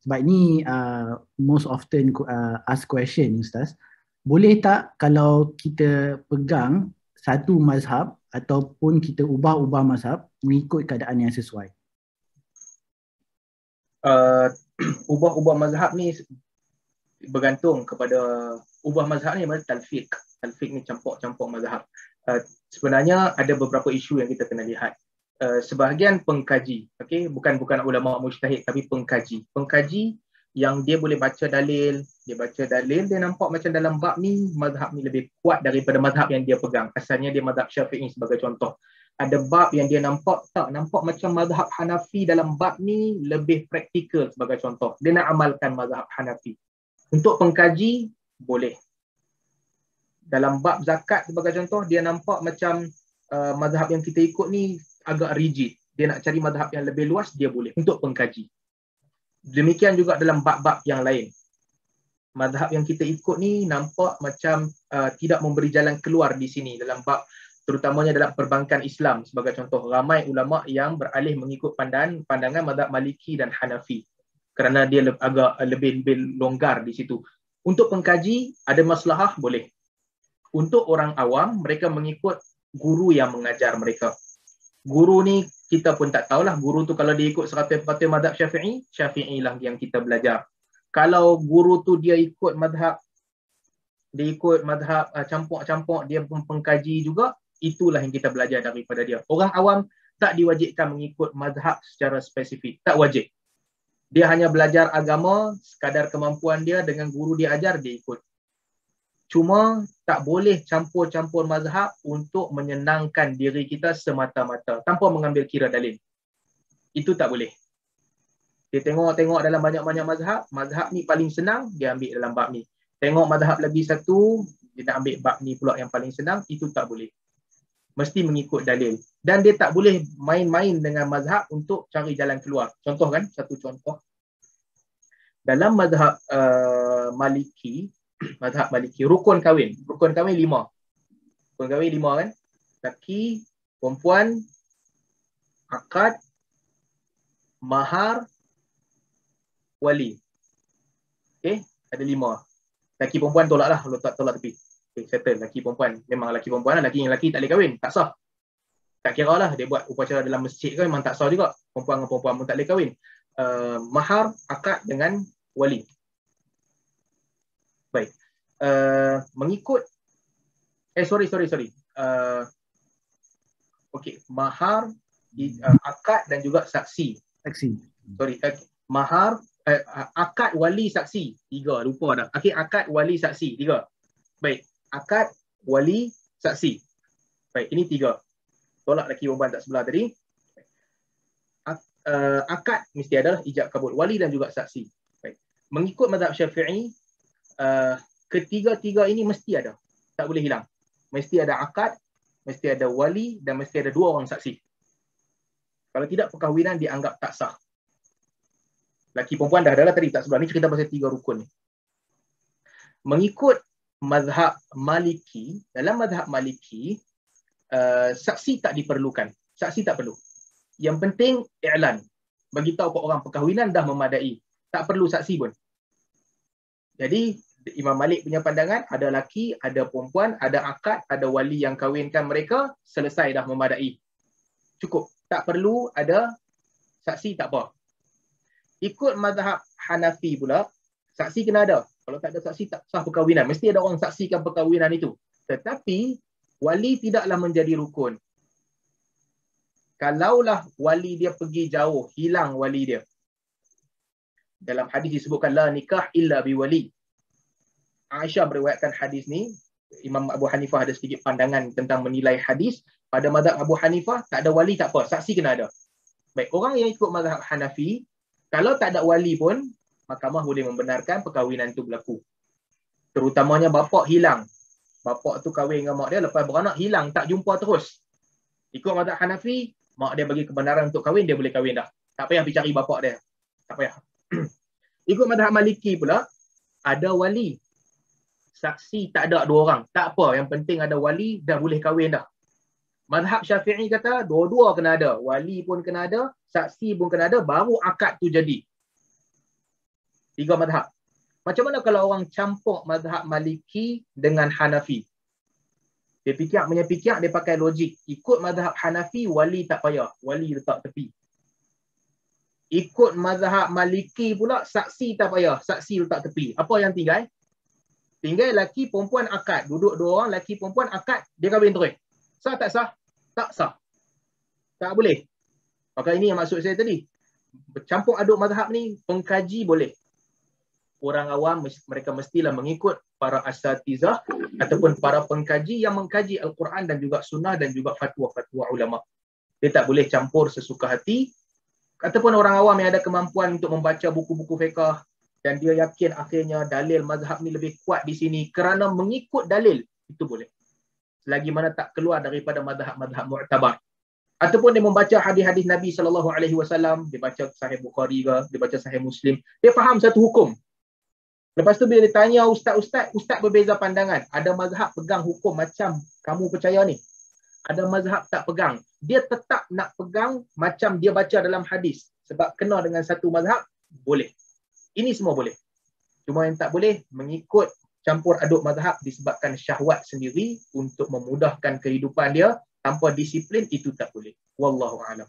sebab ni most often ask question Ustaz. Boleh tak kalau kita pegang satu mazhab ataupun kita ubah-ubah mazhab mengikut keadaan yang sesuai? Ubah-ubah mazhab ni bergantung kepada ubah mazhab ni macam talfiq. Talfiq ni campur-campur mazhab. Sebenarnya ada beberapa isu yang kita kena lihat. Sebahagian pengkaji, okey, bukan ulama mujtahid tapi pengkaji yang dia boleh baca dalil, dia nampak macam dalam bab ni mazhab ni lebih kuat daripada mazhab yang dia pegang. Asalnya dia mazhab Syafi'i sebagai contoh. Ada bab yang dia nampak macam mazhab Hanafi dalam bab ni lebih praktikal sebagai contoh. Dia nak amalkan mazhab Hanafi. Untuk pengkaji boleh. Dalam bab zakat sebagai contoh, dia nampak macam mazhab yang kita ikut ni agak rigid. Dia nak cari mazhab yang lebih luas, dia boleh untuk pengkaji. Demikian juga dalam bab-bab yang lain. Mazhab yang kita ikut ni nampak macam tidak memberi jalan keluar di sini dalam bab, terutamanya dalam perbankan Islam sebagai contoh. Ramai ulama yang beralih mengikut pandangan mazhab Maliki dan Hanafi kerana dia agak lebih longgar di situ. Untuk pengkaji ada maslahah boleh. Untuk orang awam, mereka mengikut guru yang mengajar mereka. Guru ni kita pun tak tahulah, guru tu kalau dia ikut 100% mazhab Syafi'i, Syafi'i lah yang kita belajar. Kalau guru tu dia ikut mazhab campur-campur, dia pun pengkaji juga, itulah yang kita belajar daripada dia. Orang awam tak diwajibkan mengikut mazhab secara spesifik, tak wajib. Dia hanya belajar agama sekadar kemampuan dia, dengan guru dia ajar dia ikut. Cuma tak boleh campur-campur mazhab untuk menyenangkan diri kita semata-mata tanpa mengambil kira dalil. Itu tak boleh. Dia tengok dalam banyak-banyak mazhab ni paling senang, dia ambil dalam bab ni. Tengok mazhab lagi satu, dia nak ambil bab ni pula yang paling senang, itu tak boleh. Mesti mengikut dalil. Dan dia tak boleh main-main dengan mazhab untuk cari jalan keluar. Contoh kan, satu contoh. Dalam mazhab Maliki, rukun kahwin 5. Rukun kahwin 5 kan? Laki, perempuan, akad, mahar, wali. Okey, ada 5. Laki perempuan tolaklah, kalau tak tolak tepi. Okey, settle. Laki perempuan, memang laki perempuan lah. Laki tak boleh kahwin, tak sah. Tak kira lah dia buat upacara dalam masjid kan, memang tak sah juga. Perempuan dengan perempuan pun tak boleh kahwin. Mahar, akad dengan wali. Baik. Mengikut sorry. Okey, mahar, akad dan juga saksi. Sorry, mahar, akad, wali, saksi. 3, lupa dah. Okey, akad, wali, saksi. 3. Baik, akad, wali, saksi. Baik, ini 3. Tolak laki perempuan tak sebelah tadi. Akad mesti ada ijab kabul, wali dan juga saksi. Baik. Mengikut mazhab Syafi'i, ketiga-tiga ini mesti ada. Tak boleh hilang. Mesti ada akad, mesti ada wali dan mesti ada 2 orang saksi. Kalau tidak, perkahwinan dianggap tak sah. Laki perempuan dah ada lah tadi, tak sebelah. Ni cerita pasal 3 rukun ni. Mengikut mazhab Maliki, dalam mazhab Maliki, saksi tak diperlukan. Saksi tak perlu. Yang penting i'lan. Bagi tahu ke orang perkahwinan dah memadai. Tak perlu saksi pun. Jadi Imam Malik punya pandangan, ada laki, ada perempuan, ada akad, ada wali yang kahwinkan mereka, selesai dah memadai. Cukup. Tak perlu ada saksi, tak apa. Ikut mazhab Hanafi pula, saksi kena ada. Kalau tak ada saksi, tak sah perkahwinan. Mesti ada orang saksikan perkahwinan itu. Tetapi wali tidaklah menjadi rukun. Kalaulah wali dia pergi jauh, hilang wali dia. Dalam hadis disebutkan la nikah illa biwali. Aisyah meriwayatkan hadis ni. Imam Abu Hanifah ada sedikit pandangan tentang menilai hadis. Pada mazhab Abu Hanifah, tak ada wali tak apa, saksi kena ada. Baik, orang yang ikut mazhab Hanafi, kalau tak ada wali pun, mahkamah boleh membenarkan perkahwinan itu berlaku. Terutamanya bapak hilang. Bapak tu kahwin dengan mak dia, lepas beranak hilang, tak jumpa terus. Ikut mazhab Hanafi, mak dia bagi kebenaran untuk kahwin, dia boleh kahwin dah. Tak payah pergi cari bapak dia. Tak payah. Ikut mazhab Maliki pula, ada wali. Saksi tak ada 2 orang. Tak apa, yang penting ada wali, dah boleh kahwin dah. Mazhab Syafi'i kata, 2-2 kena ada. Wali pun kena ada, saksi pun kena ada, baru akad tu jadi. 3 mazhab. Macam mana kalau orang campur mazhab Maliki dengan Hanafi? Dia fikir, dia pakai logik. Ikut mazhab Hanafi, wali tak payah. Wali letak tepi. Ikut mazhab Maliki pula, saksi tak payah. Saksi letak tepi. Apa yang tinggal? Tinggal lelaki perempuan akad. Duduk 2 orang, lelaki perempuan akad. Dia kahwin terus. Sah tak sah? Tak sah. Tak boleh. Maka ini yang maksud saya tadi. Bercampur aduk mazhab ni, pengkaji boleh. Orang awam mereka mestilah mengikut para asatizah ataupun para pengkaji yang mengkaji Al-Quran dan juga sunnah dan juga fatwa-fatwa ulama. Dia tak boleh campur sesuka hati. Ataupun orang awam yang ada kemampuan untuk membaca buku-buku fiqh dan dia yakin akhirnya dalil mazhab ni lebih kuat di sini kerana mengikut dalil, itu boleh. Selagi mana tak keluar daripada mazhab-mazhab mu'tabar. Ataupun dia membaca hadis-hadis Nabi SAW, dia baca Sahih Bukhari ke, dia baca Sahih Muslim, dia faham satu hukum. Lepas tu bila dia tanya ustaz berbeza pandangan. Ada mazhab pegang hukum macam kamu percaya ni. Ada mazhab tak pegang. Dia tetap nak pegang macam dia baca dalam hadis. Sebab kena dengan satu mazhab, boleh. Ini semua boleh. Cuma yang tak boleh, mengikut campur aduk mazhab disebabkan syahwat sendiri untuk memudahkan kehidupan dia tanpa disiplin, itu tak boleh. Wallahu a'lam.